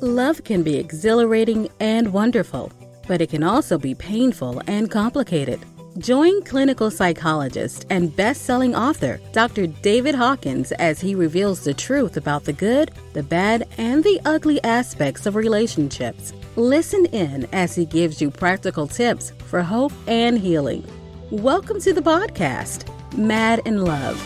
Love can be exhilarating and wonderful, but it can also be painful and complicated. Join clinical psychologist and best-selling author Dr. David Hawkins as he reveals the truth about the good, the bad, and the ugly aspects of relationships. Listen in as he gives you practical tips for hope and healing. Welcome to the podcast, Mad in Love.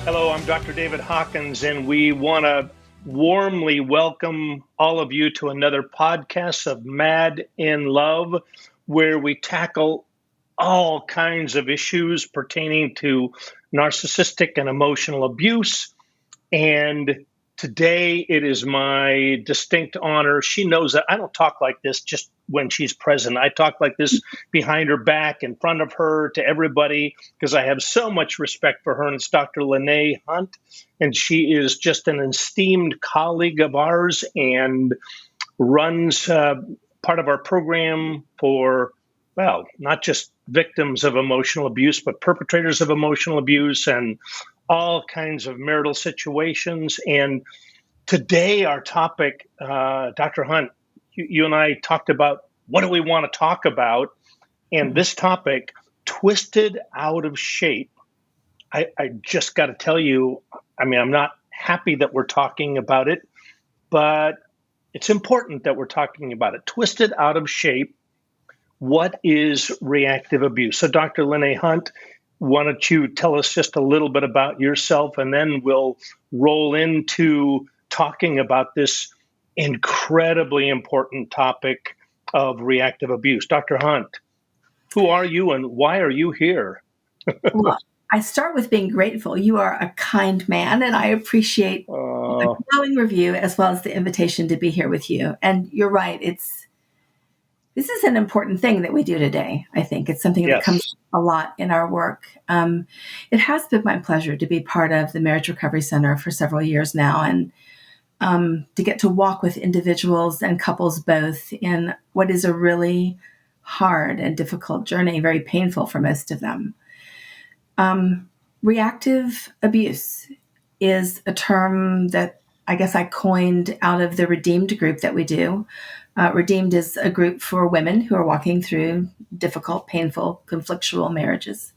Hello, I'm Dr. David Hawkins, and we want to warmly welcome all of you to another podcast of Mad in Love, where we tackle all kinds of issues pertaining to narcissistic and emotional abuse. And today it is my distinct honor. She knows that I don't talk like this just when she's present. I talk like this behind her back, in front of her, to everybody, because I have so much respect for her. And it's Dr. Lenne Hunt, and she is just an esteemed colleague of ours and runs part of our program for, well, not just victims of emotional abuse, but perpetrators of emotional abuse and all kinds of marital situations. And today our topic, Dr. Hunt, you and I talked about what do we want to talk about, and this topic, twisted out of shape. I just got to tell you, I'm not happy that we're talking about it, but it's important that we're talking about it. Twisted out of shape. What is reactive abuse? So Dr. Lenne Hunt, why don't you tell us just a little bit about yourself, and then we'll roll into talking about this incredibly important topic of reactive abuse. Dr. Hunt, who are you and why are you here? Well, I start with being grateful. You are a kind man, and I appreciate the glowing review as well as the invitation to be here with you. And you're right, this is an important thing that we do today. I think it's something that comes a lot in our work. It has been my pleasure to be part of the Marriage Recovery Center for several years now, and to get to walk with individuals and couples both in what is a really hard and difficult journey, very painful for most of them. Reactive abuse is a term that I guess I coined out of the Redeemed group that we do. Redeemed is a group for women who are walking through difficult, painful, conflictual marriages.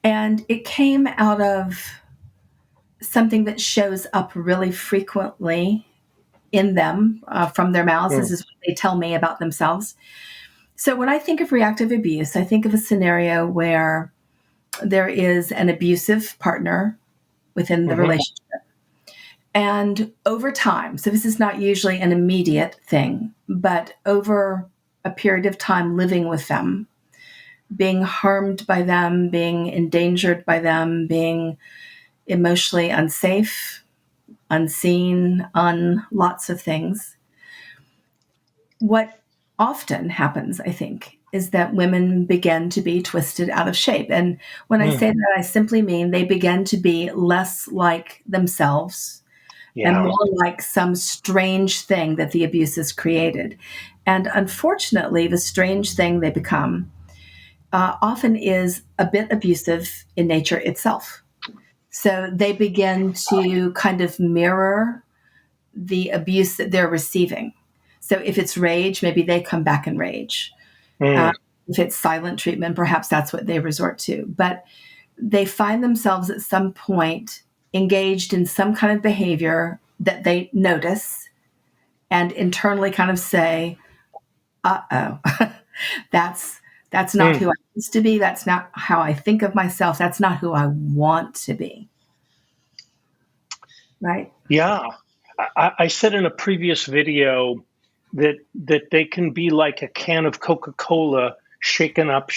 And it came out of something that shows up really frequently in them from their mouths. This is what they tell me about themselves. So when I think of reactive abuse, I think of a scenario where there is an abusive partner within the relationship. And over time, so this is not usually an immediate thing, but over a period of time living with them, being harmed by them, being endangered by them, being emotionally unsafe, unseen, on lots of things. What often happens, I think, is that women begin to be twisted out of shape. And when I say that, I simply mean they begin to be less like themselves and more like some strange thing that the abuse has created. And unfortunately, the strange thing they become often is a bit abusive in nature itself. So they begin to kind of mirror the abuse that they're receiving. So if it's rage, maybe they come back in rage. If it's silent treatment, perhaps that's what they resort to. But they find themselves at some point engaged in some kind of behavior that they notice and internally kind of say, uh-oh, that's not who I used to be. That's not how I think of myself. That's not who I want to be. Right? Yeah. I said in a previous video that they can be like a can of Coca-Cola, shaken up,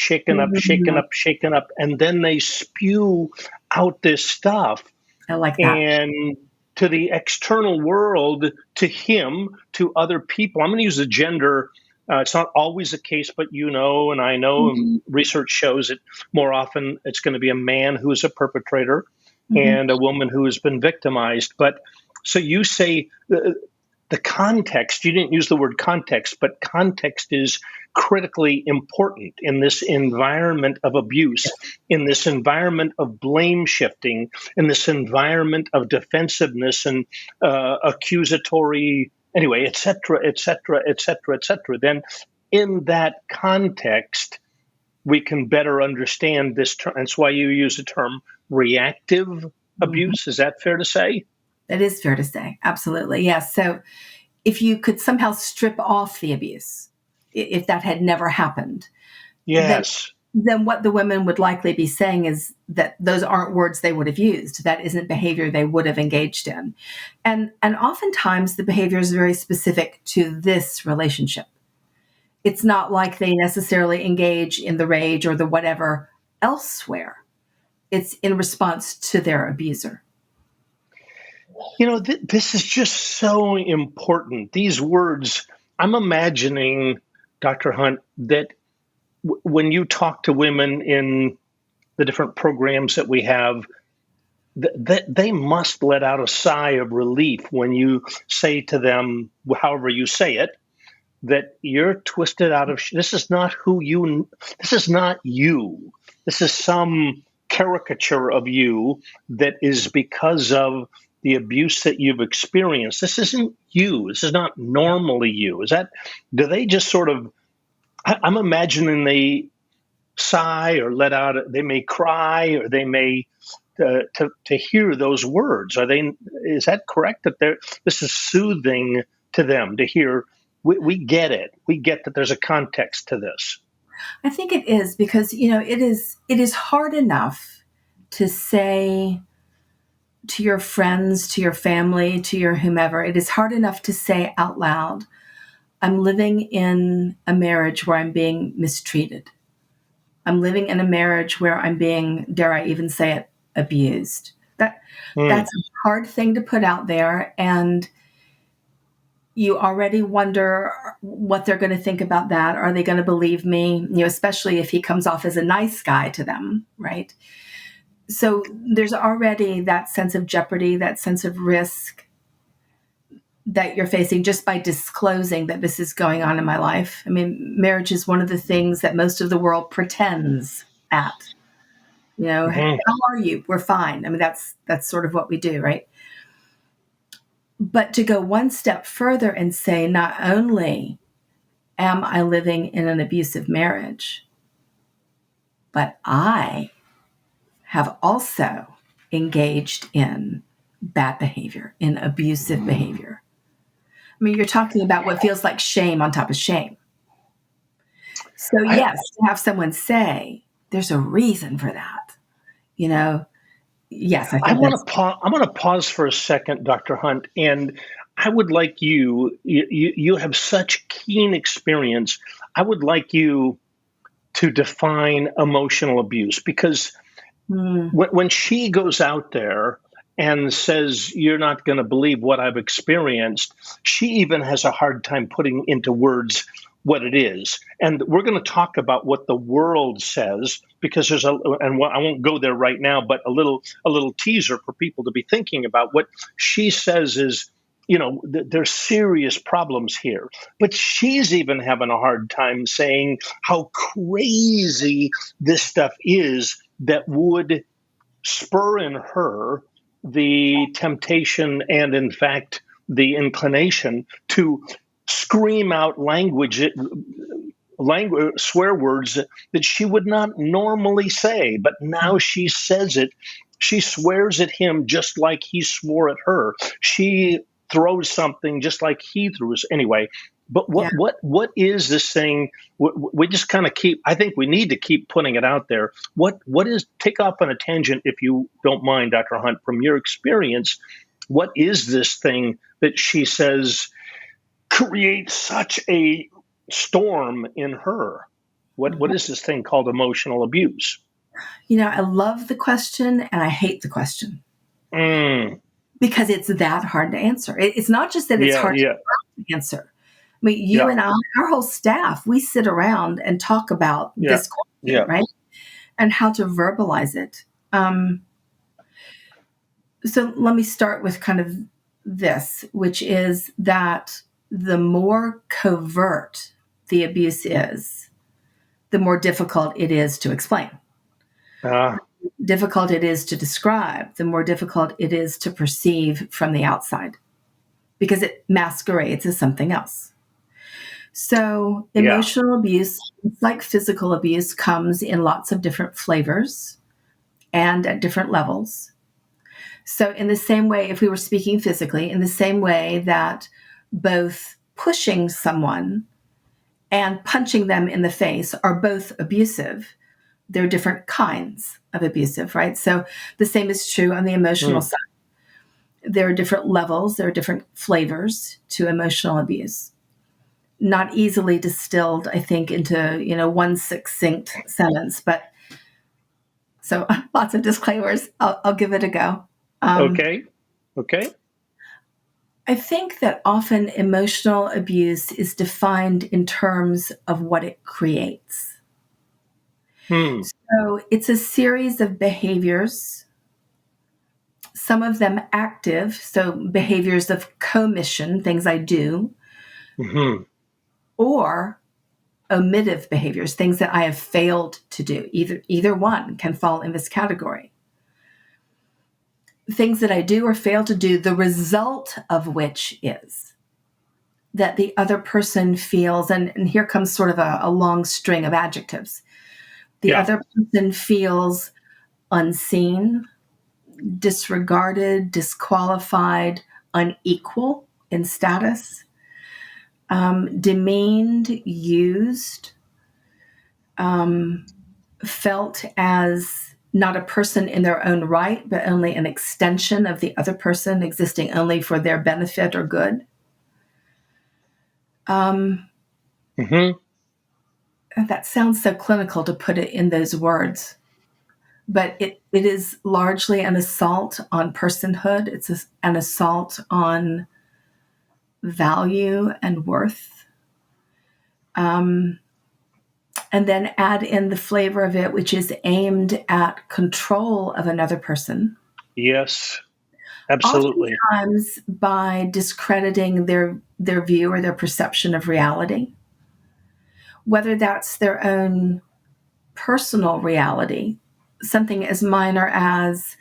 and then they spew out this stuff. I like that. And to the external world, to him, to other people. I'm going to use the gender. It's not always the case, but you know, and I know, and research shows it more often. It's going to be a man who is a perpetrator and a woman who has been victimized. But so you say the context, you didn't use the word context, but context is critically important in this environment of abuse, in this environment of blame shifting, in this environment of defensiveness and accusatory, anyway, et cetera, et cetera, et cetera, et cetera. Then in that context, we can better understand this term. That's why you use the term reactive abuse. Is that fair to say? That is fair to say. Absolutely. Yes. So if you could somehow strip off the abuse, if that had never happened, yes, then what the women would likely be saying is that those aren't words they would have used. That isn't behavior they would have engaged in. And oftentimes the behavior is very specific to this relationship. It's not like they necessarily engage in the rage or the whatever elsewhere. It's in response to their abuser. This is just so important. These words, I'm imagining, Dr. Hunt, that when you talk to women in the different programs that we have, that they must let out a sigh of relief when you say to them, however you say it, that you're twisted out of, this is not this is not you. This is some caricature of you that is because of the abuse that you've experienced. This isn't you. This is not normally you. Do they just sort of, I'm imagining they sigh or let out, they may cry or they may, to hear those words. Is that correct? That this is soothing to them to hear, we get it. We get that there's a context to this. I think it is because, it is hard enough to say to your friends, to your family, to your whomever, it is hard enough to say out loud, I'm living in a marriage where I'm being mistreated. I'm living in a marriage where I'm being, dare I even say it, abused. That's a hard thing to put out there. And you already wonder what they're going to think about that. Are they going to believe me? Especially if he comes off as a nice guy to them, right? So there's already that sense of jeopardy, that sense of risk that you're facing just by disclosing that this is going on in my life. I mean, marriage is one of the things that most of the world pretends at. How are you? We're fine. I mean, that's sort of what we do, right? But to go one step further and say, not only am I living in an abusive marriage, but I have also engaged in bad behavior, in abusive behavior. I mean, you're talking about what feels like shame on top of shame. So yes, to have someone say, there's a reason for that, yes, I think I'm going to pause for a second, Dr. Hunt, and I would like you have such keen experience. I would like you to define emotional abuse, because when she goes out there and says, you're not going to believe what I've experienced, she even has a hard time putting into words what it is. And we're going to talk about what the world says, because I won't go there right now, but a little teaser for people to be thinking about. What she says is, there's serious problems here. But she's even having a hard time saying how crazy this stuff is that would spur in her the temptation and, in fact, the inclination to scream out swear words that she would not normally say. But now she says it. She swears at him just like he swore at her. She throws something just like he threw us. Anyway, but what is this thing? We just kind of I think we need to keep putting it out there. What is, take off on a tangent, if you don't mind, Dr. Hunt, from your experience, what is this thing that she says creates such a storm in her? What is this thing called emotional abuse? I love the question and I hate the question. Because it's that hard to answer. It's not just that it's hard to answer. I mean, you and I, our whole staff, we sit around and talk about this question, right? And how to verbalize it. So let me start with kind of this, which is that the more covert the abuse is, the more difficult it is to explain. Difficult it is to describe, the more difficult it is to perceive from the outside, because it masquerades as something else. So emotional abuse, like physical abuse, comes in lots of different flavors and at different levels. So in the same way, if we were speaking physically, in the same way that both pushing someone and punching them in the face are both abusive, there are different kinds of abusive, right? So the same is true on the emotional side. There are different levels, there are different flavors to emotional abuse. Not easily distilled, I think, into one succinct sentence, but so lots of disclaimers. I'll give it a go. Okay. I think that often emotional abuse is defined in terms of what it creates. So it's a series of behaviors, some of them active, so behaviors of commission, things I do, or omissive behaviors, things that I have failed to do. Either one can fall in this category. Things that I do or fail to do, the result of which is that the other person feels, and here comes sort of a long string of adjectives. The other person feels unseen, disregarded, disqualified, unequal in status, demeaned, used, felt as not a person in their own right, but only an extension of the other person, existing only for their benefit or good. That sounds so clinical to put it in those words, but it is largely an assault on personhood. It's an assault on value and worth. And then add in the flavor of it, which is aimed at control of another person. Yes, absolutely. Oftentimes by discrediting their view or their perception of reality, whether that's their own personal reality, something as minor as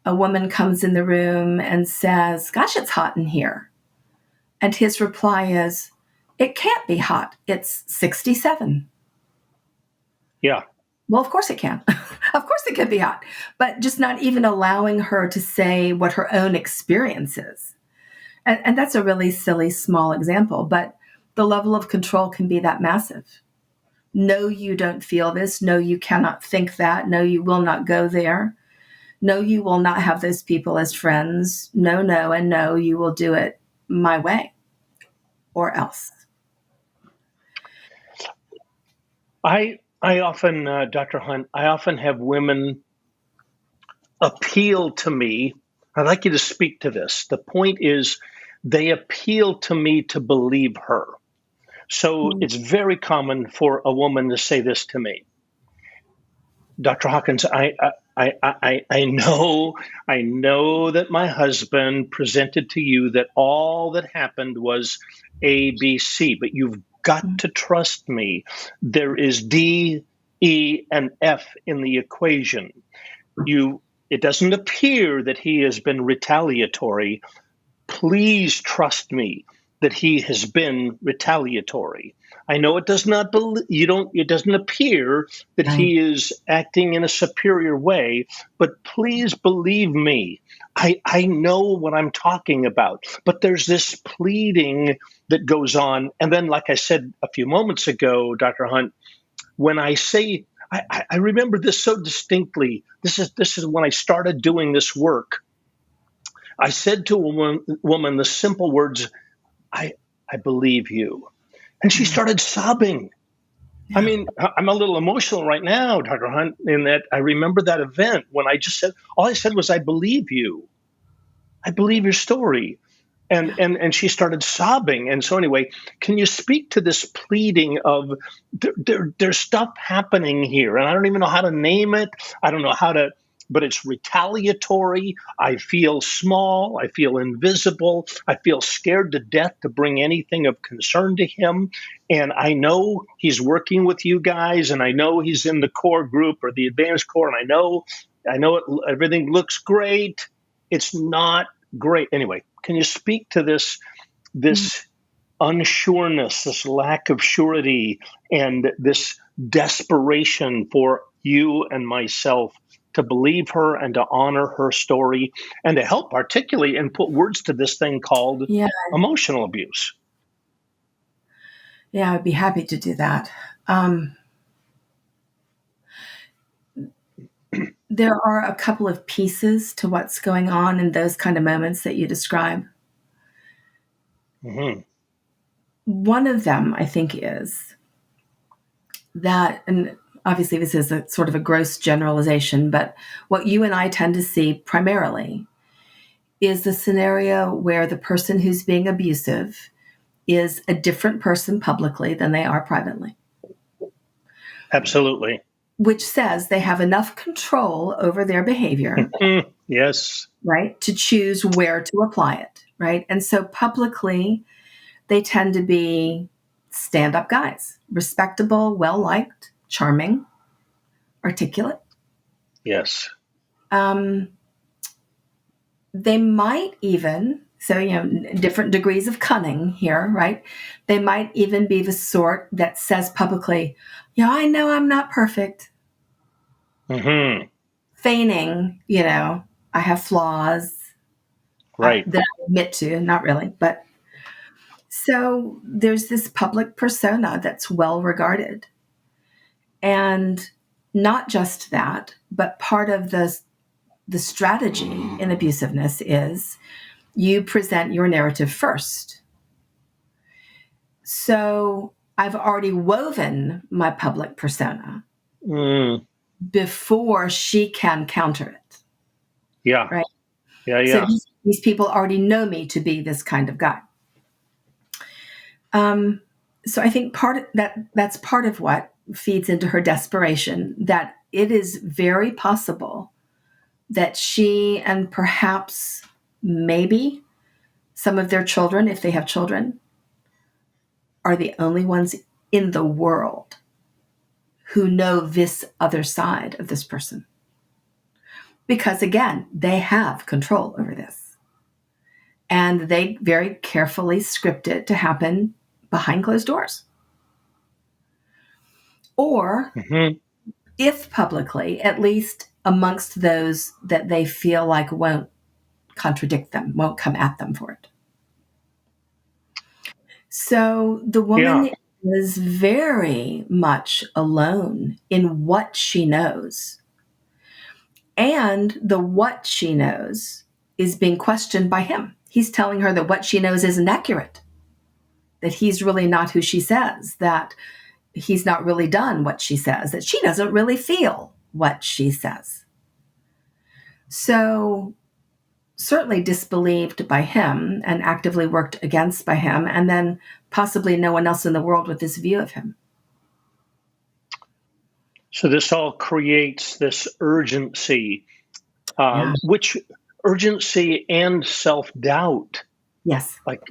a woman comes in the room and says, "Gosh, it's hot in here." And his reply is, "It can't be hot. It's 67. Yeah. Well, of course it can. Of course it can be hot, but just not even allowing her to say what her own experience is. And that's a really silly, small example, but the level of control can be that massive. No, you don't feel this. No, you cannot think that. No, you will not go there. No, you will not have those people as friends. No, and no, you will do it my way or else. I often, Dr. Hunt, I often have women appeal to me. I'd like you to speak to this. The point is, they appeal to me to believe her. So it's very common for a woman to say this to me. Dr. Hawkins, I know that my husband presented to you that all that happened was A, B, C, but you've got to trust me. There is D, E, and F in the equation. It doesn't appear that he has been retaliatory. Please trust me that he has been retaliatory. I know it doesn't appear that he is acting in a superior way, but please believe me. I know what I'm talking about. But there's this pleading that goes on. And then, like I said a few moments ago, Dr. Hunt, when I say, I remember this so distinctly. This is when I started doing this work. I said to a woman the simple words, I believe you. And she started sobbing. Yeah. I mean, I'm a little emotional right now, Dr. Hunt, in that I remember that event when all I said was, I believe you. I believe your story. And she started sobbing. And so anyway, can you speak to this pleading of there's stuff happening here? And I don't even know how to name it. I don't know how to but it's retaliatory. I feel small. I feel invisible. I feel scared to death to bring anything of concern to him. And I know he's working with you guys, and I know he's in the core group or the advanced core, and I know everything looks great. It's not great. Anyway, can you speak to this unsureness, this lack of surety, and this desperation for you and myself to believe her and to honor her story and to help articulate and put words to this thing called emotional abuse? Yeah, I'd be happy to do that. There are a couple of pieces to what's going on in those kind of moments that you describe. Mm-hmm. One of them, I think, is that, and obviously this is a sort of a gross generalization, but what you and I tend to see primarily is the scenario where the person who's being abusive is a different person publicly than they are privately. Absolutely. Which says they have enough control over their behavior. Yes. Right? To choose where to apply it. Right? And so publicly, they tend to be stand-up guys, respectable, well-liked, charming, articulate. Yes. They might even, so, different degrees of cunning here, right? They might even be the sort that says publicly, I know I'm not perfect. Mm-hmm. Feigning, I have flaws. Right. That I admit to, not really. But so there's this public persona that's well regarded. And not just that, but part of the strategy in abusiveness is you present your narrative first. So I've already woven my public persona before she can counter it. Yeah. Right? Yeah. So these people already know me to be this kind of guy. So I think that's part of what feeds into her desperation, that it is very possible that she and perhaps maybe some of their children, if they have children, are the only ones in the world who know this other side of this person. Because again, they have control over this. And they very carefully script it to happen behind closed doors. Or, if publicly, at least amongst those that they feel like won't contradict them, won't come at them for it. So the woman is very much alone in what she knows. And the what she knows is being questioned by him. He's telling her that what she knows isn't accurate, that he's really not who she says, that he's not really done what she says, that she doesn't really feel what she says. So certainly disbelieved by him and actively worked against by him, and then possibly no one else in the world with this view of him. So this all creates this urgency, which urgency and self-doubt. Yes. Like,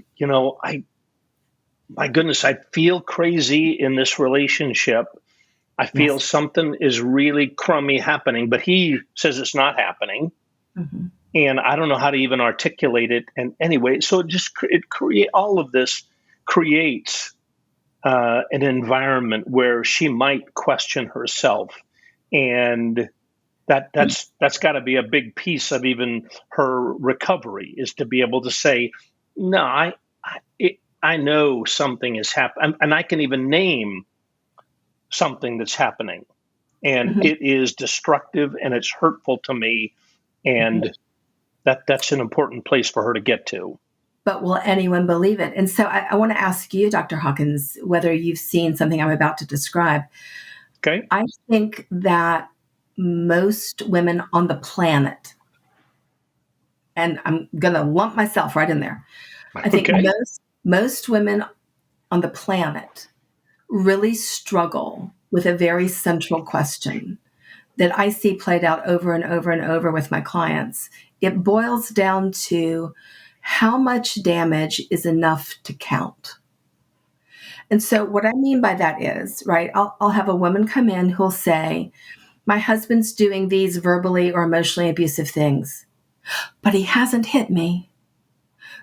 my goodness, I feel crazy in this relationship. I feel something is really crummy happening, but he says it's not happening. Mm-hmm. And I don't know how to even articulate it. And anyway, so all of this creates an environment where she might question herself. And that's got to be a big piece of even her recovery, is to be able to say, no, I know something is happening, and I can even name something that's happening, and it is destructive and it's hurtful to me, and that's an important place for her to get to. But will anyone believe it? And so I want to ask you, Dr. Hawkins, whether you've seen something I'm about to describe. Okay. I think that most women on the planet, and I'm going to lump myself right in there, I think most women on the planet really struggle with a very central question that I see played out over and over and over with my clients, it boils down to how much damage is enough to count. And so what I mean by that is, right, I'll have a woman come in who'll say, my husband's doing these verbally or emotionally abusive things, but he hasn't hit me.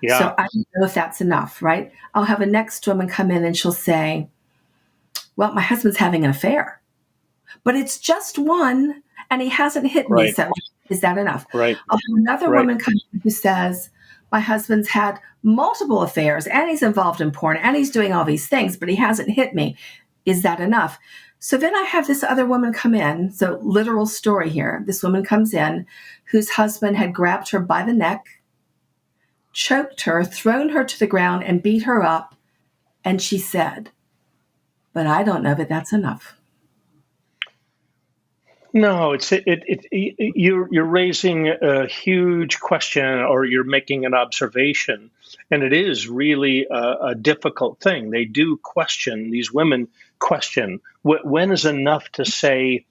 Yeah. So I don't know if that's enough, right? I'll have a next woman come in and she'll say, well, my husband's having an affair, but it's just one and he hasn't hit me. Right. So is that enough? Right. I'll have another Right. woman come in who says, my husband's had multiple affairs and he's involved in porn and he's doing all these things, but he hasn't hit me. Is that enough? So then I have this other woman come in. So literal story here. This woman comes in whose husband had grabbed her by the neck, choked her, thrown her to the ground, and beat her up. And she said, but I don't know that that's enough. No, you're raising a huge question, or you're making an observation, and it is really a difficult thing. They do question, these women question, when is enough to say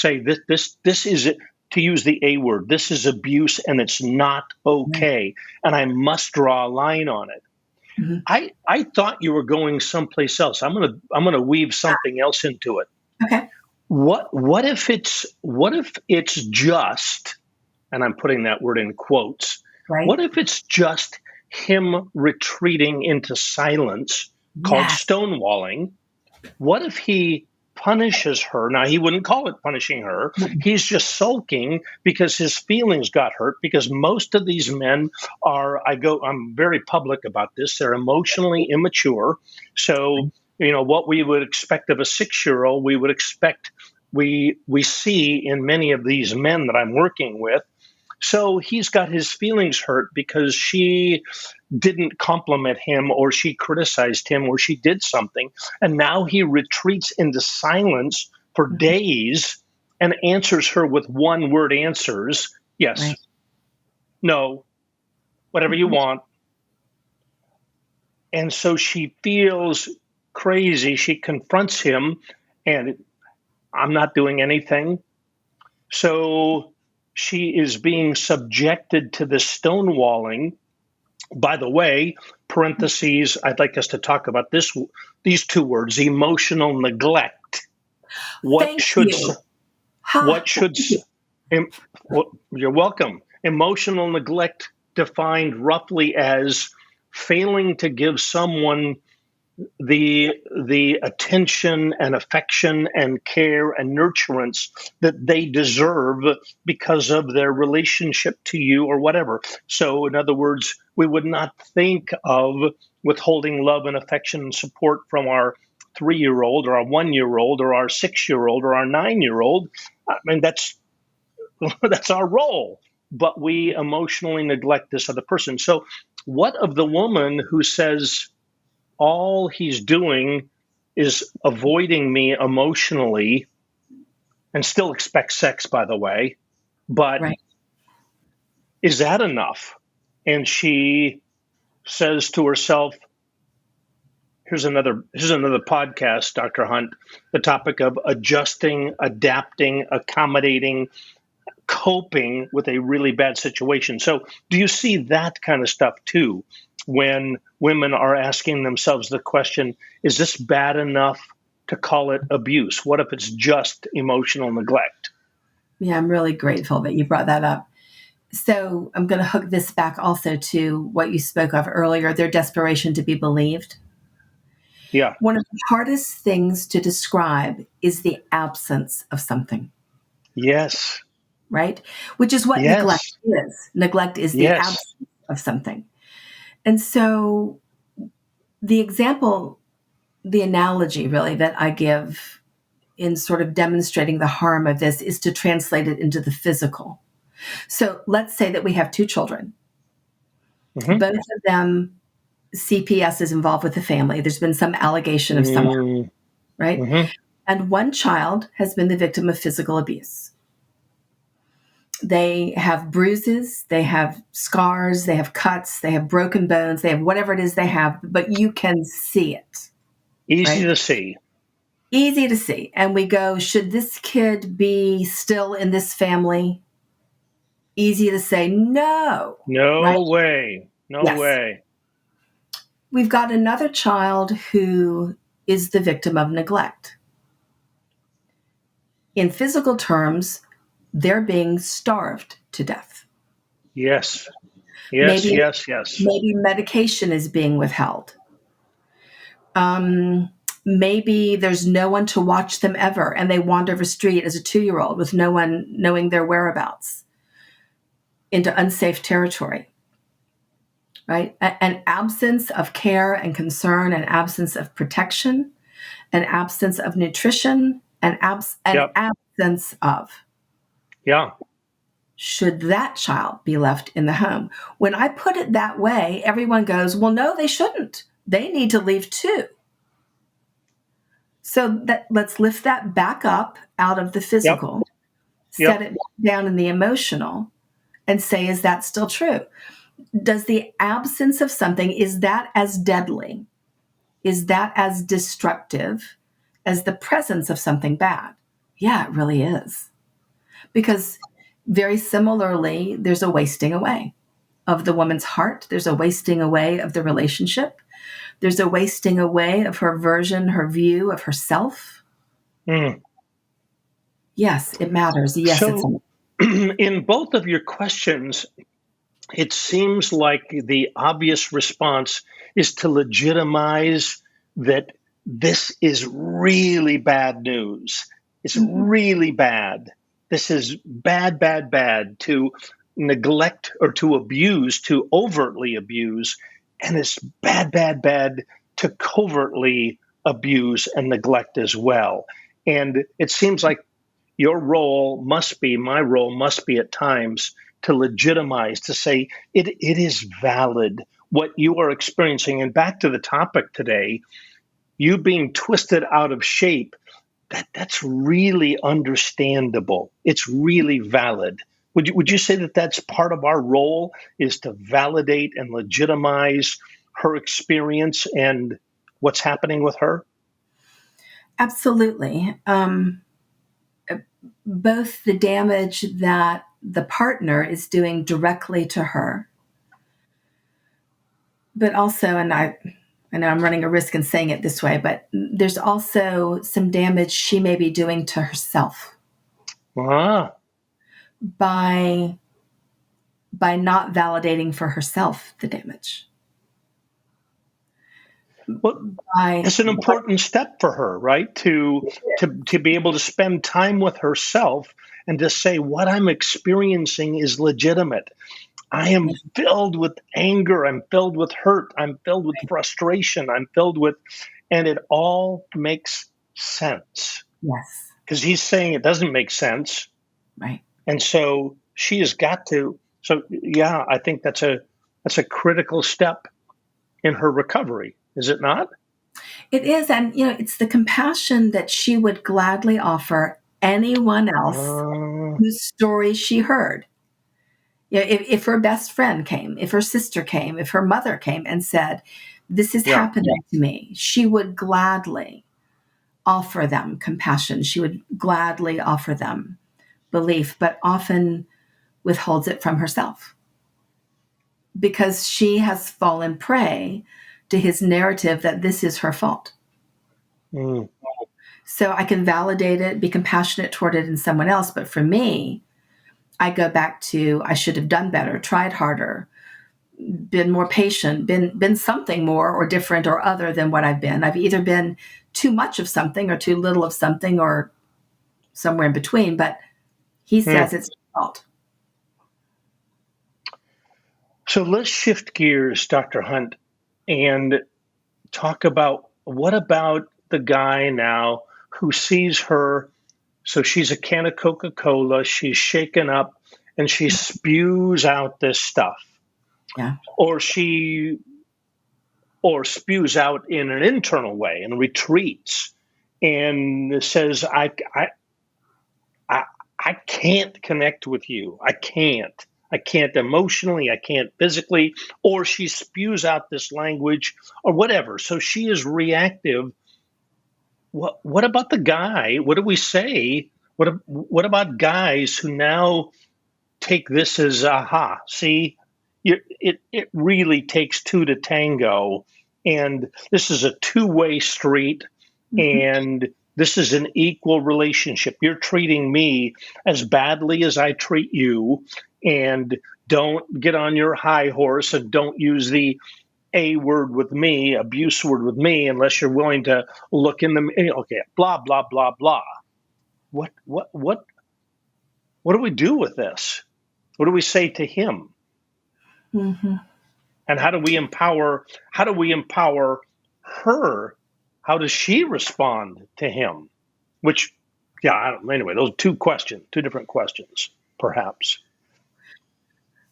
this is it, to use the A word, this is abuse and it's not okay, and I must draw a line on it. Mm-hmm. I thought you were going someplace else. I'm gonna weave something else into it. Okay. What if it's just, and I'm putting that word in quotes, right. What if it's just him retreating into silence, called stonewalling? What if he punishes her? Now, he wouldn't call it punishing her. He's just sulking because his feelings got hurt, because most of these men I'm very public about this, they're emotionally immature. So, what we would expect of a 6-year-old, we see in many of these men that I'm working with. So he's got his feelings hurt because she didn't compliment him, or she criticized him, or she did something. And now he retreats into silence for days and answers her with one-word answers. Yes, right. No, whatever you want. And so she feels crazy. She confronts him, and I'm not doing anything. So she is being subjected to this stonewalling. By the way, parentheses, I'd like us to talk about these two words, emotional neglect. You're welcome. Emotional neglect defined roughly as failing to give someone the attention and affection and care and nurturance that they deserve because of their relationship to you or whatever. So in other words, we would not think of withholding love and affection and support from our 3-year-old or our 1-year-old or our 6-year-old or our 9-year-old. I mean, that's our role, but we emotionally neglect this other person. So what of the woman who says, all he's doing is avoiding me emotionally, and still expects sex, by the way, but right. Is that enough? And she says to herself, here's another podcast, Dr. Hunt, the topic of adjusting, adapting, accommodating, coping with a really bad situation. So do you see that kind of stuff too, when women are asking themselves the question, is this bad enough to call it abuse? What if it's just emotional neglect? Yeah, I'm really grateful that you brought that up. So I'm going to hook this back also to what you spoke of earlier, their desperation to be believed. Yeah. One of the hardest things to describe is the absence of something. Yes. Right? Which is what neglect is. Neglect is the absence of something. And so the example, the analogy really that I give in sort of demonstrating the harm of this is to translate it into the physical. So let's say that we have 2 children. Mm-hmm. Both of them, CPS is involved with the family. There's been some allegation of something, right? Mm-hmm. And one child has been the victim of physical abuse. They have bruises, they have scars, they have cuts, they have broken bones, they have whatever it is they have, but you can see it. Easy to see. Easy to see. And we go, should this kid be still in this family? Easy to say no, right? No way. No Yes. way. We've got another child who is the victim of neglect. In physical terms, they're being starved to death. Yes. Yes, Maybe, yes, yes. maybe medication is being withheld. Maybe there's no one to watch them ever, and they wander the street as a 2-year-old with no one knowing their whereabouts into unsafe territory, right? An absence of care and concern, an absence of protection, an absence of nutrition, an Yep. absence of. Yeah. Should that child be left in the home? When I put it that way, everyone goes, well, no, they shouldn't. They need to leave too. So let's lift that back up out of the physical, Yep. set it down in the emotional, and say, is that still true? Does the absence of something, is that as deadly? Is that as destructive as the presence of something bad? Yeah, it really is. Because very similarly, there's a wasting away of the woman's heart. There's a wasting away of the relationship. There's a wasting away of her version, her view of herself. Mm. Yes, it matters. Yes, so, in both of your questions, it seems like the obvious response is to legitimize that this is really bad news. It's really bad. This is bad, bad, bad. To neglect or to abuse, to overtly abuse, and it's bad, bad, bad to covertly abuse and neglect as well. And it seems like your role must be, my role must be at times to legitimize, to say it is valid what you are experiencing. And back to the topic today, you being twisted out of shape, that's really understandable. It's really valid. Would you say that that's part of our role, is to validate and legitimize her experience and what's happening with her? Absolutely. Both the damage that the partner is doing directly to her, but also, and I know I'm running a risk in saying it this way, but there's also some damage she may be doing to herself by not validating for herself the damage. Well, it's an important step for her, right? To be able to spend time with herself and to say, what I'm experiencing is legitimate. I am filled with anger. I'm filled with hurt. I'm filled with frustration. I'm filled with, and it all makes sense. Yes. Because he's saying it doesn't make sense. Right. And so she has got to, so yeah, I think that's a critical step in her recovery. Is it not? It is. And, it's the compassion that she would gladly offer anyone else whose story she heard. If her best friend came, if her sister came, if her mother came and said, this is happening to me, she would gladly offer them compassion. She would gladly offer them belief, but often withholds it from herself because she has fallen prey to his narrative that this is her fault. So I can validate it, be compassionate toward it in someone else. But for me, I go back to, I should have done better, tried harder, been more patient, been something more or different or other than what I've been. I've either been too much of something or too little of something or somewhere in between, but he says it's his fault. So let's shift gears, Dr. Hunt, and talk about, what about the guy now who sees her? So she's a can of Coca-Cola, she's shaken up, and she spews out this stuff. Yeah. Or spews out in an internal way and retreats and says, I can't connect with you. I can't emotionally, I can't physically, or she spews out this language or whatever. So she is reactive what about the guy? What do we say? What about guys who now take this as aha? See, it really takes two to tango, and this is a two-way street, Mhm. and this is an equal relationship. You're treating me as badly as I treat you, and don't get on your high horse and don't use the A word with me, abuse word with me, unless you're willing to look in the okay, blah blah blah blah. What do we do with this? What do we say to him? Mhm. And how do we empower her? How does she respond to him? Which, yeah, anyway, those two different questions, perhaps.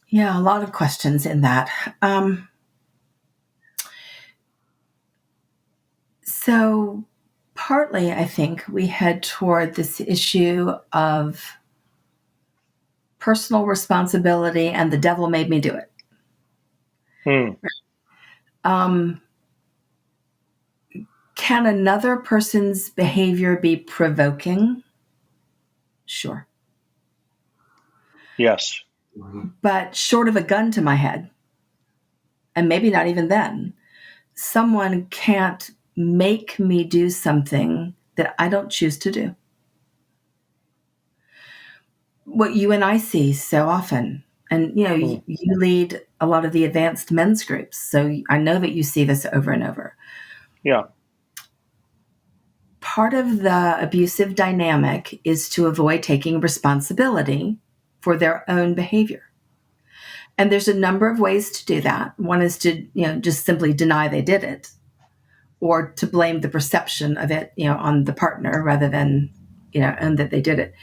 Yeah, a lot of questions in that. So partly, I think we head toward this issue of personal responsibility and the devil made me do it. Hmm. Um, can another person's behavior be provoking? Sure. Yes. But short of a gun to my head, and maybe not even then, someone can't make me do something that I don't choose to do. What you and I see so often, and Hmm. you lead a lot of the advanced men's groups, so I know that you see this over and over. Yeah. Part of the abusive dynamic is to avoid taking responsibility for their own behavior. And there's a number of ways to do that. One is to, just simply deny they did it, or to blame the perception of it, on the partner rather than, and that they did it.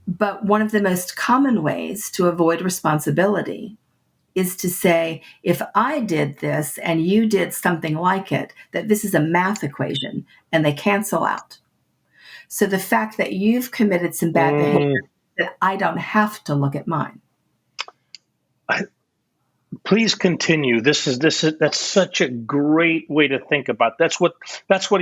But one of the most common ways to avoid responsibility is to say, if I did this and you did something like it, that this is a math equation and they cancel out. So the fact that you've committed some bad behavior, Mm, that I don't have to look at mine. please continue. That's such a great way to think about. That's what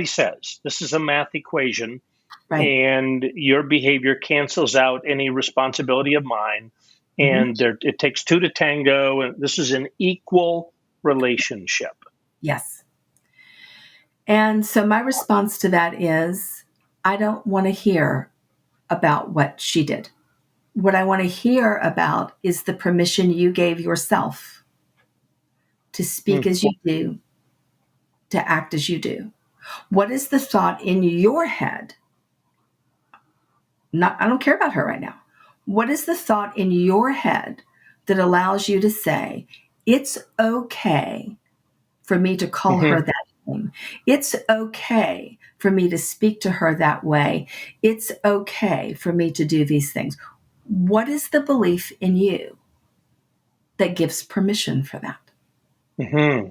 he says. This is a math equation, Right. and your behavior cancels out any responsibility of mine, Mhm. and it takes two to tango, and this is an equal relationship. Yes. And so my response to that is, I don't want to hear about what she did. What I want to hear about is the permission you gave yourself to speak Hmm. as you do, to act as you do. What is the thought in your head? I don't care about her right now. What is the thought in your head that allows you to say, it's okay for me to call her Hmm. that name? It's okay for me to speak to her that way. It's okay for me to do these things. What is the belief in you that gives permission for that? Hmm.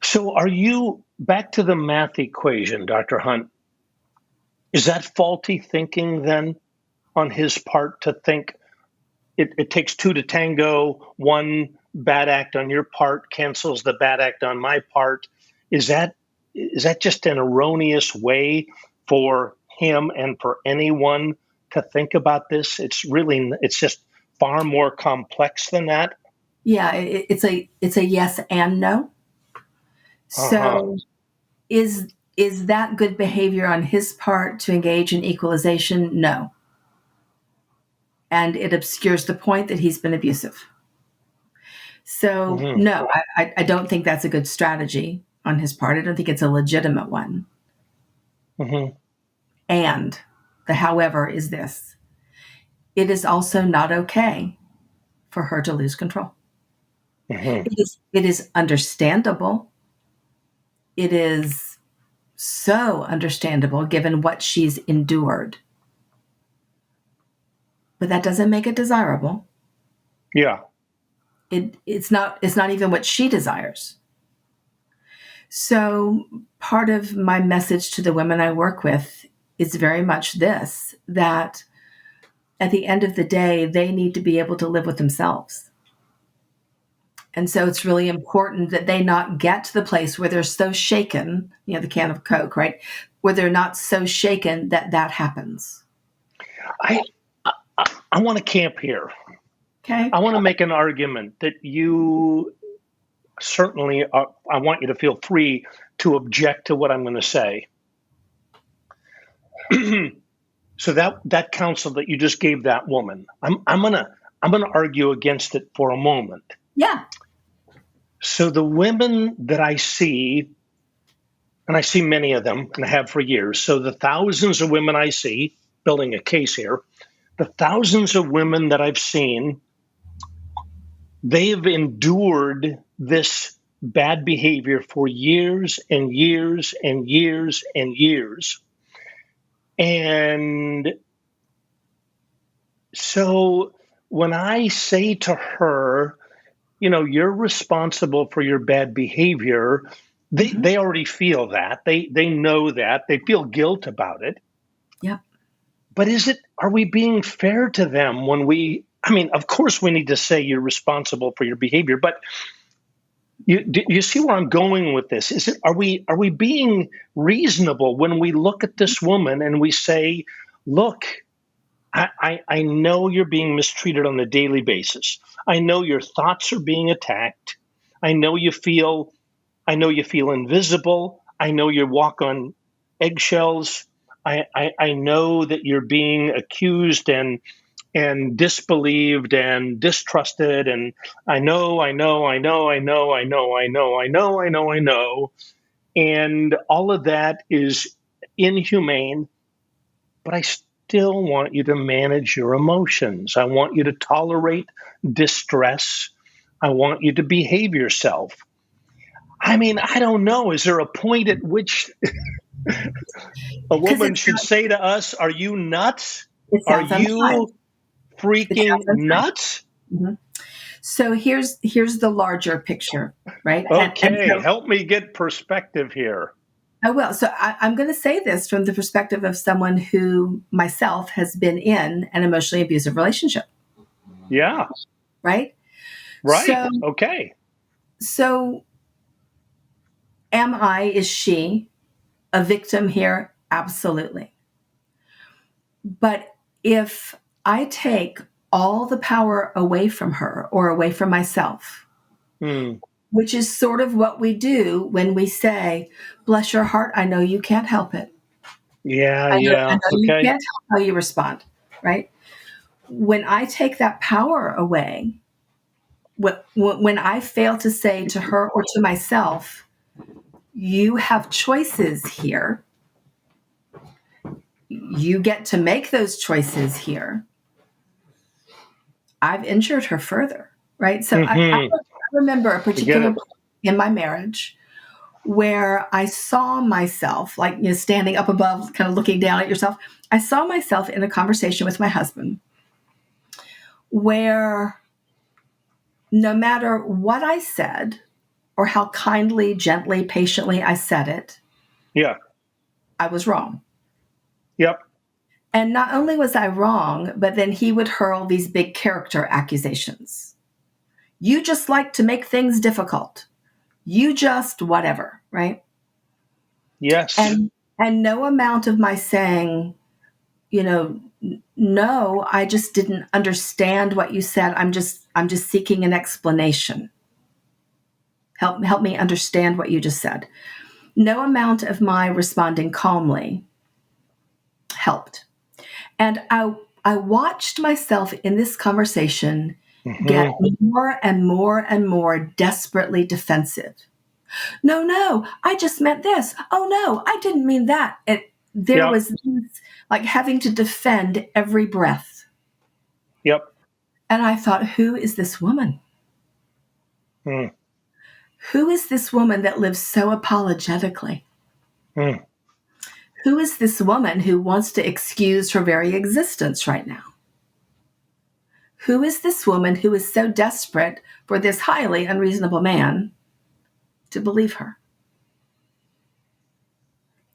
So, are you back to the math equation, Dr. Hunt? Is that faulty thinking then on his part to think it takes two to tango? One bad act on your part cancels the bad act on my part. Is that just an erroneous way for him and for anyone to think about this? It's just far more complex than that. Yeah, it's a yes and no. Uh-huh. So is that good behavior on his part to engage in equalization? No. And it obscures the point that he's been abusive. So Hmm. no, I don't think that's a good strategy on his part. I don't think it's a legitimate one. Hmm. And the however is this: it is also not okay for her to lose control. Hmm. It is understandable. It is so understandable given what she's endured. But that doesn't make it desirable. Yeah. It's not even what she desires. So part of my message to the women I work with is very much this, that at the end of the day, they need to be able to live with themselves. And so it's really important that they not get to the place where they're so shaken, the can of Coke, right? Where they're not so shaken that that happens. I want to camp here. Okay. I want to make an argument that you certainly I want you to feel free to object to what I'm going to say. So that counsel that you just gave that woman, I'm gonna argue against it for a moment. Yeah. So the women that I see, and I see many of them, and I have for years. So the thousands of women I see, building a case here, the thousands of women that I've seen, they've endured this bad behavior for years and years and years and years. And so when I say to her, you're responsible for your bad behavior, they already feel that. They know that. They feel guilt about it. Yeah. But are we being fair to them when of course we need to say you're responsible for your behavior, but you see where I'm going with this? Are we being reasonable when we look at this woman and we say, look, I know you're being mistreated on a daily basis. I know your thoughts are being attacked. I know you feel invisible. I know you walk on eggshells. I know that you're being accused and disbelieved and distrusted. And I know. And all of that is inhumane, but I still want you to manage your emotions. I want you to tolerate distress. I want you to behave yourself. I don't know. Is there a point at which a woman should say to us, are you nuts? Are you freaking nuts? Mm-hmm. So here's the larger picture, right? Okay, help me get perspective here. I will. So I'm going to say this from the perspective of someone who myself has been in an emotionally abusive relationship. Yeah. Right? Right. So, okay. So is she a victim here? Absolutely. But if I take all the power away from her or away from myself, which is sort of what we do when we say, bless your heart, I know you can't help it. I know you can't help how you respond, right? When I take that power away, when I fail to say to her or to myself, you have choices here. You get to make those choices here. I've injured her further, right? So I remember a particular point in my marriage where I saw myself, like, standing up above, kind of looking down at yourself. I saw myself in a conversation with my husband where no matter what I said or how kindly, gently, patiently I said it, I was wrong. Yep. And not only was I wrong, but then he would hurl these big character accusations. You just like to make things difficult. You just whatever, right? Yes. And no amount of my saying, no, I just didn't understand what you said. I'm just seeking an explanation. Help me understand what you just said. No amount of my responding calmly helped. And I watched myself in this conversation get more and more and more desperately defensive. No, I just meant this. Oh, no, I didn't mean that. There was this, like, having to defend every breath. Yep. And I thought, who is this woman? Who is this woman that lives so apologetically? Who is this woman who wants to excuse her very existence right now? Who is this woman who is so desperate for this highly unreasonable man to believe her?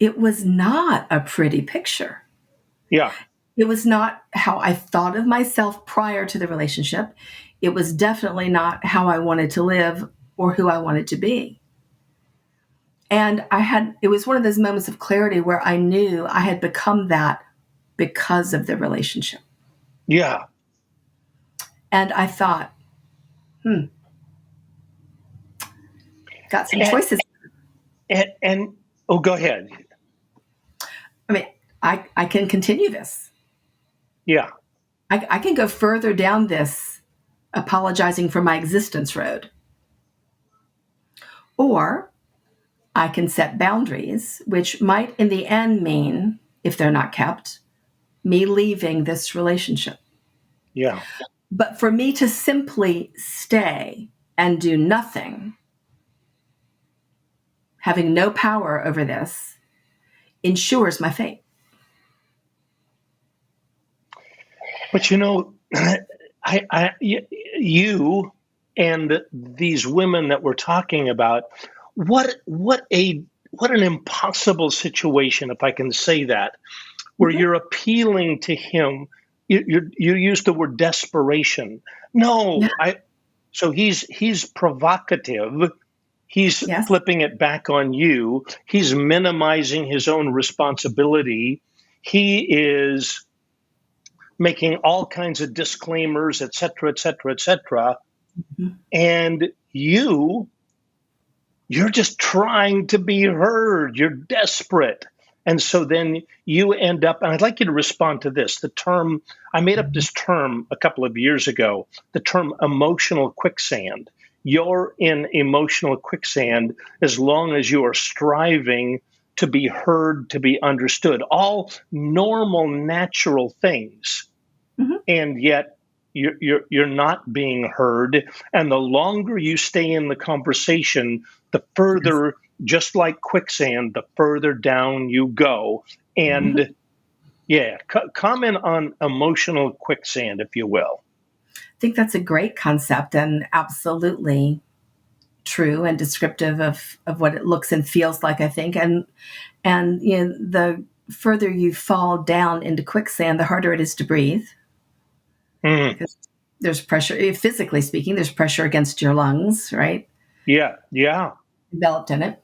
It was not a pretty picture. Yeah. It was not how I thought of myself prior to the relationship. It was definitely not how I wanted to live or who I wanted to be. And it was one of those moments of clarity where I knew I had become that because of the relationship. Yeah. And I thought, got some choices. And oh, go ahead. I mean, I can continue this. Yeah. I can go further down this apologizing for my existence road. Or I can set boundaries, which might in the end mean, if they're not kept, me leaving this relationship. Yeah. But for me to simply stay and do nothing, having no power over this, ensures my fate. But you and these women that we're talking about, what an impossible situation, if I can say that, where you're appealing to him. You use the word desperation. No, Yeah. So he's provocative. He's Yes. flipping it back on you. He's minimizing his own responsibility. He is making all kinds of disclaimers, et cetera, et cetera, et cetera. Mm-hmm. And you're just trying to be heard. You're desperate. And so then you end up, and I'd like you to respond to this. I made up this term a couple of years ago, the term emotional quicksand. You're in emotional quicksand as long as you are striving to be heard, to be understood, all normal, natural things. Mm-hmm. And yet you're not being heard. And the longer you stay in the conversation, the further, just like quicksand, the further down you go. And comment on emotional quicksand, if you will. I think that's a great concept and absolutely true and descriptive of what it looks and feels like, I think. And the further you fall down into quicksand, the harder it is to breathe. Because there's pressure, physically speaking, there's pressure against your lungs, right? Yeah. Developed in it.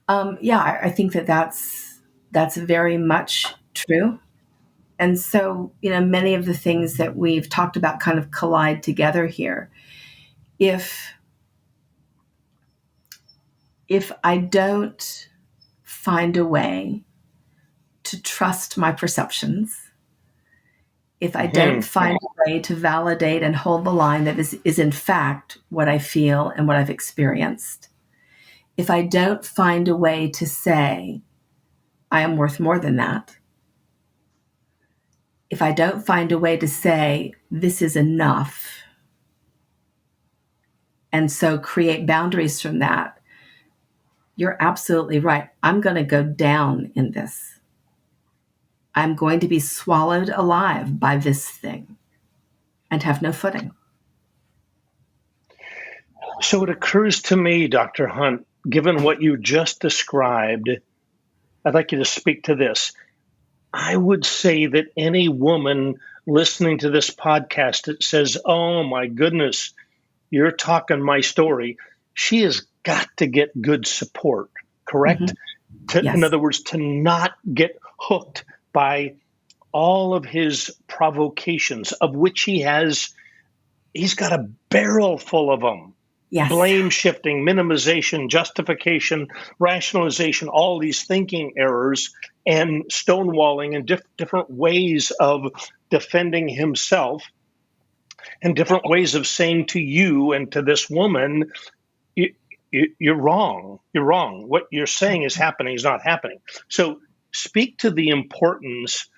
I think that's very much true. And so, many of the things that we've talked about kind of collide together here. If I don't find a way to trust my perceptions, if I don't find a way to validate and hold the line that is in fact what I feel and what I've experienced, if I don't find a way to say, I am worth more than that, if I don't find a way to say, this is enough, and so create boundaries from that, you're absolutely right. I'm going to go down in this. I'm going to be swallowed alive by this thing and have no footing. So it occurs to me, Dr. Hunt, given what you just described, I'd like you to speak to this. I would say that any woman listening to this podcast that says, oh my goodness, you're talking my story, she has got to get good support, correct? Yes. In other words, to not get hooked by all of his provocations, of which he's got a barrel full of them. Yes. Blame shifting, minimization, justification, rationalization, all these thinking errors and stonewalling and different ways of defending himself and different ways of saying to you and to this woman, you're wrong. You're wrong. What you're saying is happening is not happening. So speak to the importance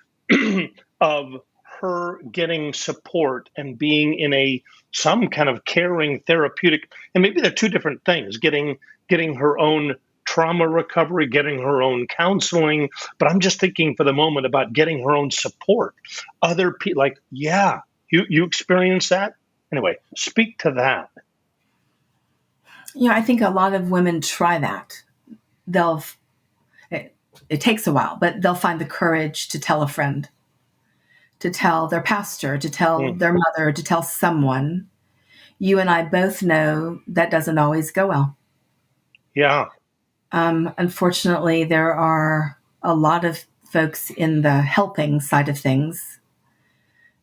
of her getting support and being in some kind of caring, therapeutic, and maybe they're two different things, getting her own trauma recovery, getting her own counseling. But I'm just thinking for the moment about getting her own support. Other people, you experience that? Anyway, speak to that. I think a lot of women try that. It takes a while, but they'll find the courage to tell a friend, to tell their pastor, to tell their mother, to tell someone. You and I both know that doesn't always go well. Yeah. Unfortunately, there are a lot of folks in the helping side of things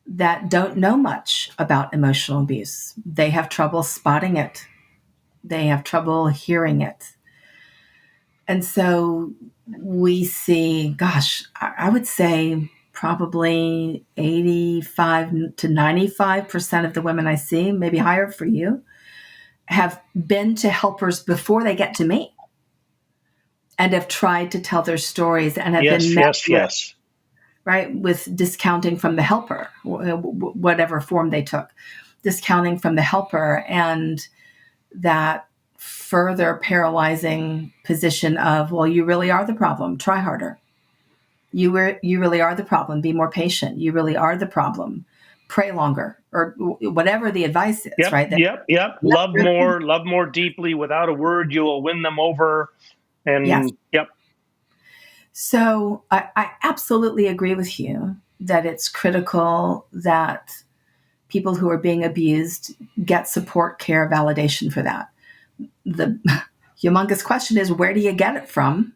that don't know much about emotional abuse. They have trouble spotting it. They have trouble hearing it. And so we see, gosh, I would say probably 85 to 95% of the women I see, maybe higher for you, have been to helpers before they get to me and have tried to tell their stories and have been met yes. Right, with discounting from the helper, whatever form they took, discounting from the helper, and that further paralyzing position of, well, you really are the problem. Try harder. You really are the problem. Be more patient. You really are the problem. Pray longer, or whatever the advice is. Right. Yep. Love more deeply. Without a word, you will win them over. And yes. Yep. So I absolutely agree with you that it's critical that people who are being abused get support, care, validation for that. The humongous question is, where do you get it from?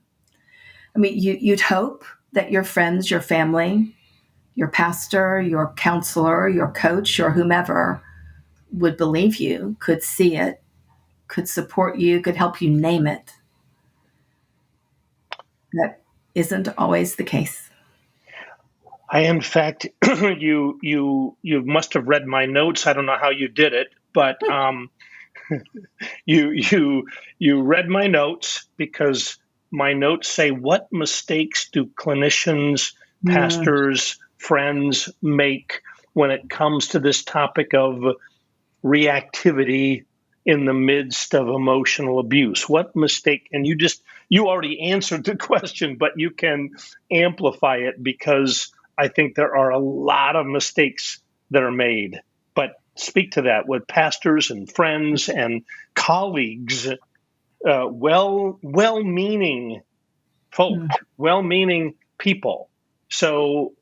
I mean, you'd hope that your friends, your family, your pastor, your counselor, your coach, or whomever would believe you, could see it, could support you, could help you name it. That isn't always the case. In fact, you must have read my notes. I don't know how you did it, but you read my notes, because my notes say, what mistakes do clinicians, pastors, friends make when it comes to this topic of reactivity in the midst of emotional abuse? What mistake? And you already answered the question, but you can amplify it, because I think there are a lot of mistakes that are made. But speak to that with pastors and friends and colleagues, well-meaning folk, well-meaning people. So,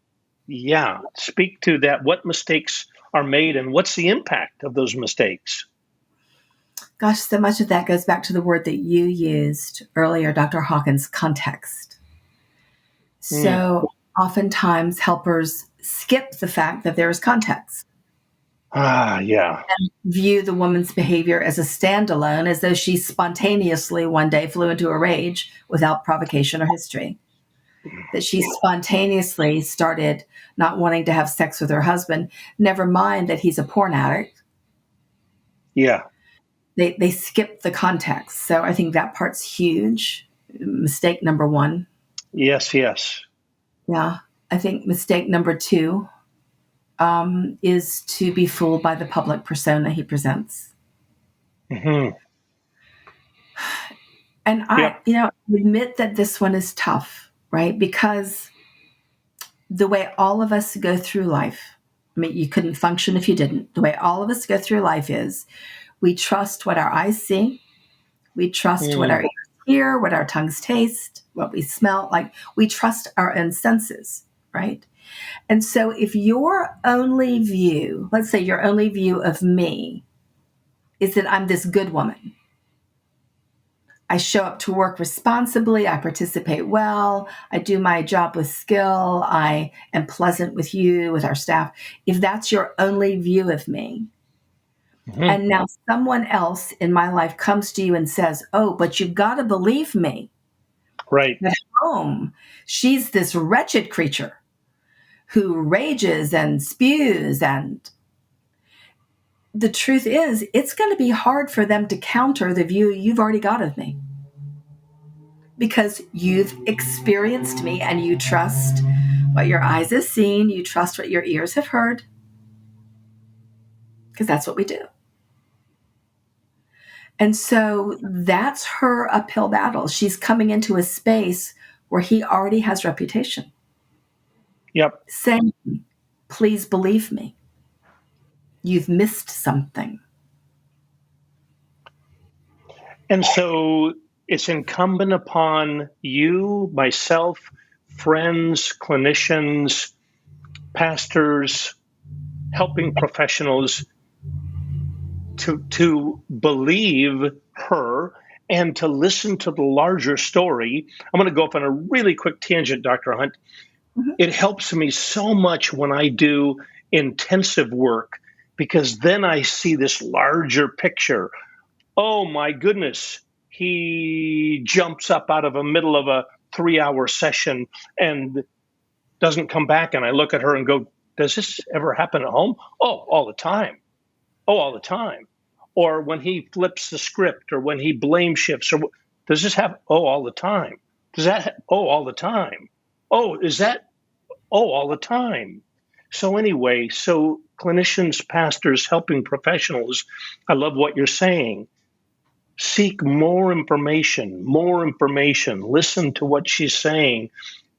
yeah, speak to that. What mistakes are made, and what's the impact of those mistakes? Gosh, so much of that goes back to the word that you used earlier, Dr. Hawkins, context. So oftentimes helpers skip the fact that there is context. Yeah. And view the woman's behavior as a standalone, as though she spontaneously one day flew into a rage without provocation or history. That she spontaneously started not wanting to have sex with her husband, never mind that he's a porn addict. Yeah. They skip the context. So I think that part's huge. Mistake number one. Yes. Yeah. I think mistake number two is to be fooled by the public persona he presents. Mm-hmm. And I admit that this one is tough, right? Because the way all of us go through life, I mean, you couldn't function if you didn't. The way all of us go through life is we trust what our eyes see. We trust what our ears hear, what our tongues taste, what we smell. Like, we trust our own senses, right? And so if your only view, let's say your only view of me is that I'm this good woman, I show up to work responsibly, I participate well, I do my job with skill, I am pleasant with you, with our staff. If that's your only view of me, and now someone else in my life comes to you and says, oh, but you've got to believe me. Right. At home, she's this wretched creature who rages and spews. And the truth is, it's going to be hard for them to counter the view you've already got of me. Because you've experienced me and you trust what your eyes have seen, you trust what your ears have heard. Because that's what we do. And so that's her uphill battle. She's coming into a space where he already has reputation. Yep. Saying, please believe me. You've missed something. And so it's incumbent upon you, myself, friends, clinicians, pastors, helping professionals to believe her and to listen to the larger story. I'm going to go off on a really quick tangent, Dr. Hunt. Mm-hmm. It helps me so much when I do intensive work because then I see this larger picture. Oh my goodness, he jumps up out of the middle of a 3-hour session and doesn't come back. And I look at her and go, does this ever happen at home? Oh, all the time. Oh, all the time. Or when he flips the script or when he blame shifts, or does this happen? Oh, all the time. Does that? Oh, all the time. Oh, is that? Oh, all the time. So anyway, so clinicians, pastors, helping professionals, I love what you're saying. Seek more information, listen to what she's saying,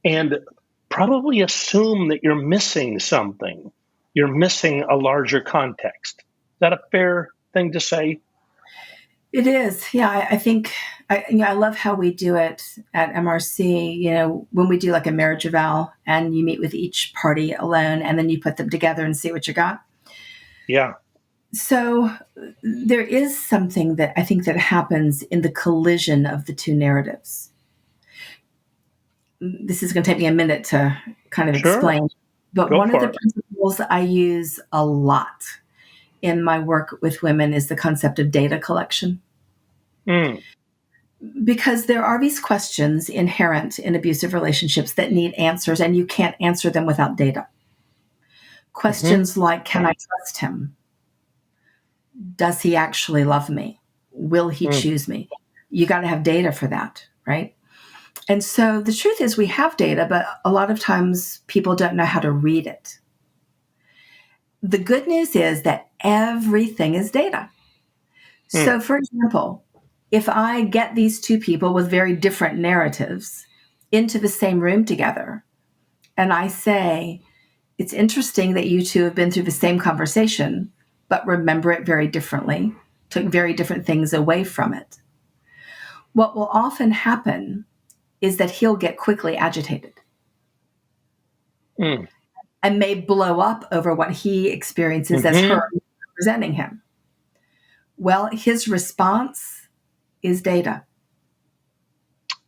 and probably assume that you're missing something. You're missing a larger context. Is that a fair thing to say? It is. Yeah, I think I love how we do it at MRC. When we do like a marriage eval and you meet with each party alone and then you put them together and see what you got. Yeah. So there is something that I think that happens in the collision of the two narratives. This is going to take me a minute to kind of explain. But one of the principles I use a lot in my work with women is the concept of data collection. Because there are these questions inherent in abusive relationships that need answers, and you can't answer them without data. Questions like, can I trust him? Does he actually love me? Will he choose me? You got to have data for that, right? And so the truth is we have data, but a lot of times people don't know how to read it. The good news is that everything is data. So for example, if I get these two people with very different narratives into the same room together, and I say, it's interesting that you two have been through the same conversation, but remember it very differently, took very different things away from it. What will often happen is that he'll get quickly agitated and may blow up over what he experiences as her representing him. Well, his response is data.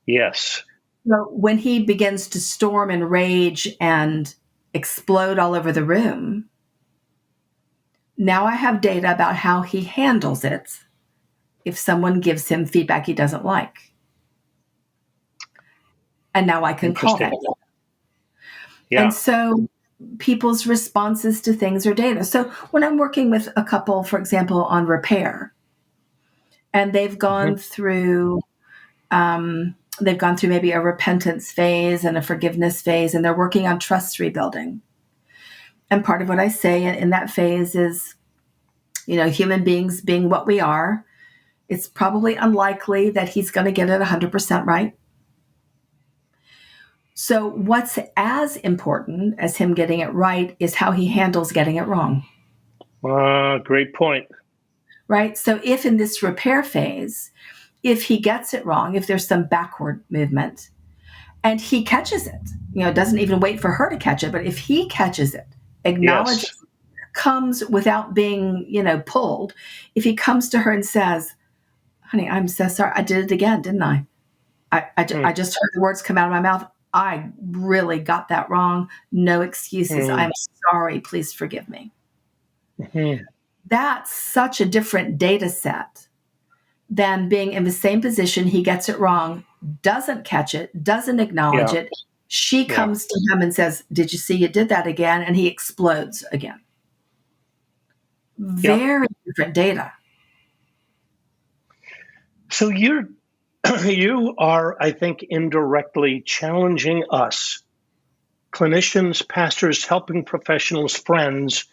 Yes. So when he begins to storm and rage and explode all over the room, now I have data about how he handles it if someone gives him feedback he doesn't like. And now I can call that. Yeah. And so people's responses to things are data. So when I'm working with a couple, for example, on repair, and they've gone through maybe a repentance phase and a forgiveness phase, and they're working on trust rebuilding. And part of what I say in that phase is, human beings being what we are, it's probably unlikely that he's going to get it 100% right. So what's as important as him getting it right is how he handles getting it wrong. Great point. Right? So if in this repair phase, if he gets it wrong, if there's some backward movement, and he catches it, doesn't even wait for her to catch it, but if he catches it, acknowledges it, comes without being, pulled, if he comes to her and says, honey, I'm so sorry, I did it again, didn't I? I just heard the words come out of my mouth. I really got that wrong. No excuses. I'm sorry. Please forgive me. That's such a different data set than being in the same position. He gets it wrong, doesn't catch it, doesn't acknowledge it. She comes to him and says, did you see you did that again? And he explodes again. Very different data. So you are, I think, indirectly challenging us, clinicians, pastors, helping professionals, friends.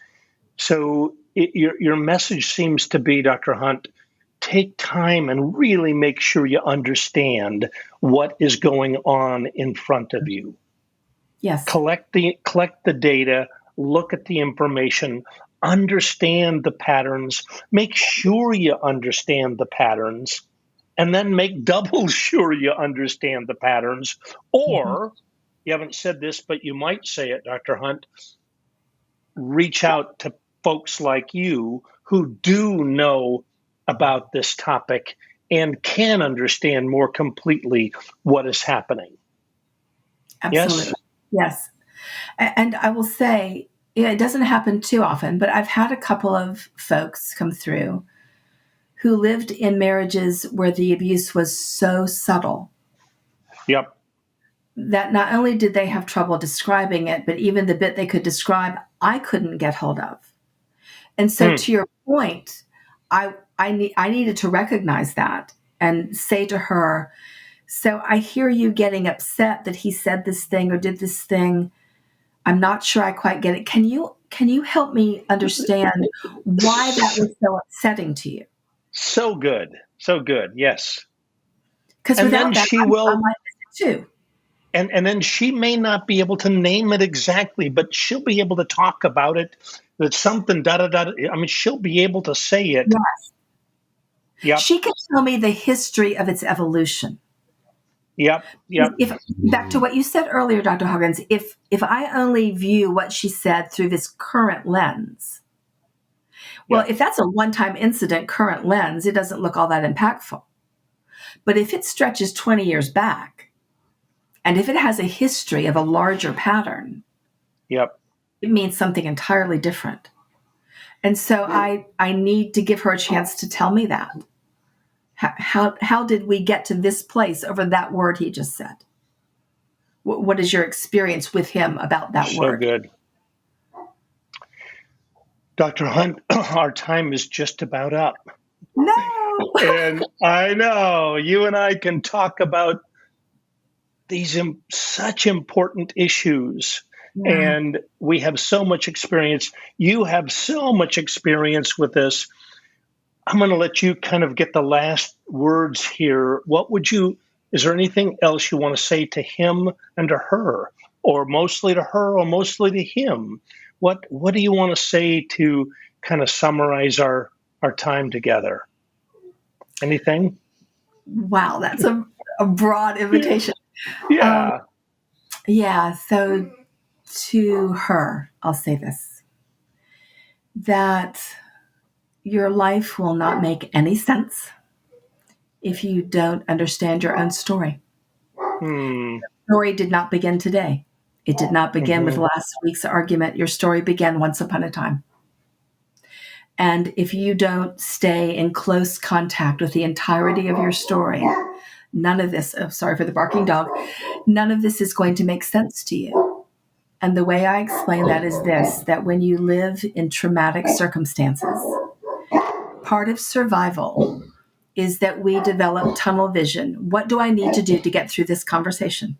So your message seems to be, Dr. Hunt, take time and really make sure you understand what is going on in front of you. Yes. Collect the data, look at the information, understand the patterns, make sure you understand the patterns, and then make double sure you understand the patterns. Or, you haven't said this, but you might say it, Dr. Hunt, reach out to folks like you who do know about this topic and can understand more completely what is happening. Absolutely. Yes? Yes. And I will say, it doesn't happen too often, but I've had a couple of folks come through who lived in marriages where the abuse was so subtle Yep. that not only did they have trouble describing it, but even the bit they could describe, I couldn't get hold of. And so, to your point, I needed to recognize that and say to her, so I hear you getting upset that he said this thing or did this thing. I'm not sure I quite get it. Can you help me understand why that was so upsetting to you? So good. So good. Yes. Because And then without that, she I will, might miss it too. and then she may not be able to name it exactly, but she'll be able to talk about it. That something da da da. I mean, she'll be able to say it. Yes. Yep. She can tell me the history of its evolution. Yep. Yep. If back to what you said earlier, Dr. Hawkins, if I only view what she said through this current lens, well, Yep. if that's a one-time incident current lens, it doesn't look all that impactful. But if it stretches 20 years back, and if it has a history of a larger pattern, Yep. it means something entirely different. And so I need to give her a chance to tell me that. How did we get to this place over that word he just said? What is your experience with him about that So word? good. Dr. Hunt, our time is just about up. No. And I know you and I can talk about these such important issues. Yeah. And we have so much experience. You have so much experience with this. I'm going to let you kind of get the last words here. Is there anything else you want to say to him and to her, or mostly to her, or mostly to him? What do you want to say to kind of summarize our time together? Anything? Wow, that's a broad invitation. Yeah. Yeah, so to her, I'll say this, that your life will not make any sense if you don't understand your own story. Hmm. Story did not begin today. It did not begin with Mm-hmm. last week's argument. Your story began once upon a time. And if you don't stay in close contact with the entirety of your story, none of this, oh, sorry for the barking dog, none of this is going to make sense to you. And the way I explain that is this, that when you live in traumatic circumstances, part of survival is that we develop tunnel vision. What do I need to do to get through this conversation,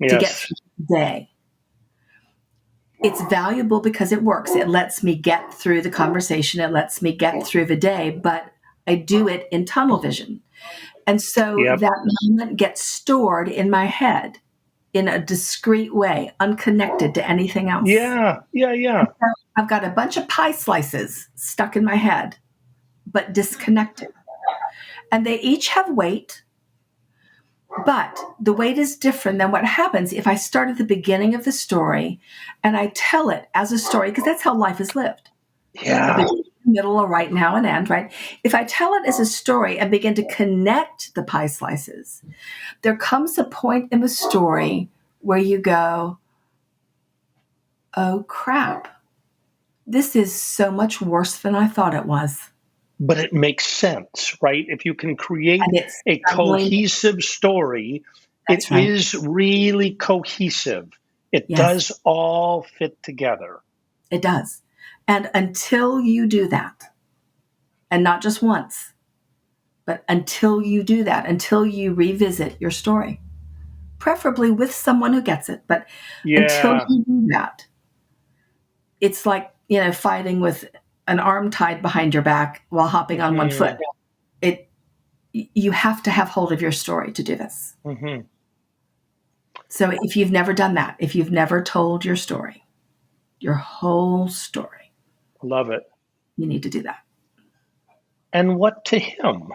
to get Yes. through the day? It's valuable because it works. It lets me get through the conversation. It lets me get through the day, but I do it in tunnel vision. And so Yep. that moment gets stored in my head in a discrete way, unconnected to anything else. Yeah. So I've got a bunch of pie slices stuck in my head, but disconnected. And they each have weight, but the weight is different than what happens if I start at the beginning of the story and I tell it as a story, because that's how life is lived. A Yeah. beginning, middle, a right now, and end, right? If I tell it as a story and begin to connect the pie slices, there comes a point in the story where you go, oh crap, this is so much worse than I thought it was. But it makes sense, right? If you can create And it's a suddenly, cohesive story, it that's right. is really cohesive. It Yes, does all fit together. it does. And until you do that, and not just once, but until you do that, until you revisit your story, preferably with someone who gets it, but until Yeah. you do that, it's like, fighting with an arm tied behind your back while hopping on one foot. Hmm. You have to have hold of your story to do this. Hmm. So if you've never done that, if you've never told your story, your whole story, Love it. you need to do that. And what to him?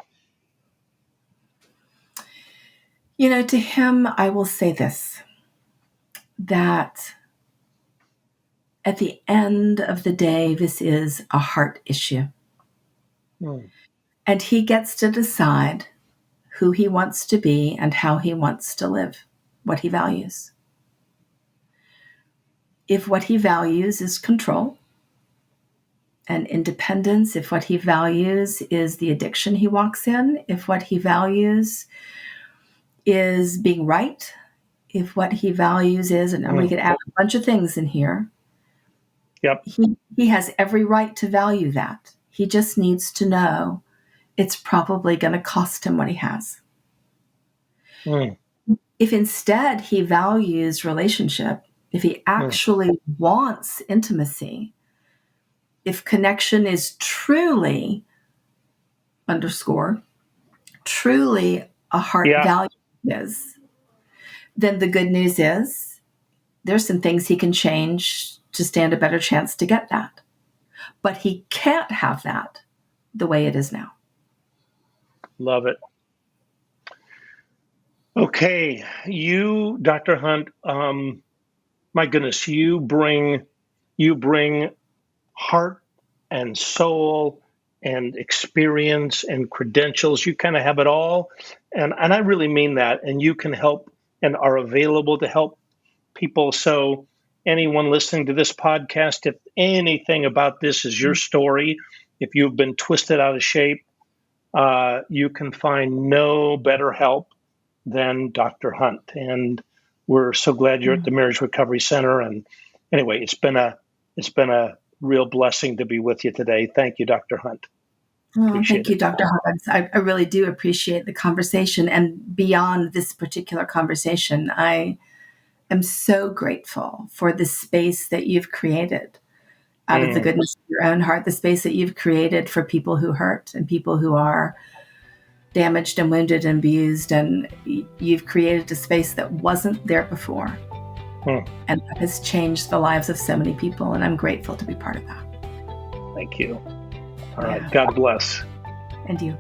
To him, I will say this, that At the end of the day, this is a heart issue. And he gets to decide who he wants to be and how he wants to live, what he values. If what he values is control and independence, if what he values is the addiction he walks in, if what he values is being right, if what he values is, and we could add a bunch of things in here, Yep. He has every right to value that. He just needs to know it's probably going to cost him what he has. If instead he values relationship, if he actually wants intimacy, if connection is truly truly a heart value is, then the good news is there's some things he can change to stand a better chance to get that. But he can't have that the way it is now. Love it. Okay, you, Dr. Hunt, my goodness, you bring heart and soul and experience and credentials. You kind of have it all. And I really mean that. And you can help and are available to help people. So anyone listening to this podcast, if anything about this is your story, if you've been twisted out of shape, you can find no better help than Dr. Hunt. And we're so glad you're at the Marriage Recovery Center. And anyway, it's been a real blessing to be with you today. Thank you, Dr. Hunt. Thank you, Dr. Hawkins. I really do appreciate the conversation. And beyond this particular conversation, I am so grateful for the space that you've created out of the goodness of your own heart, the space that you've created for people who hurt and people who are damaged and wounded and abused. And you've created a space that wasn't there before. And that has changed the lives of so many people. And I'm grateful to be part of that. Thank you. All right. God bless. And you.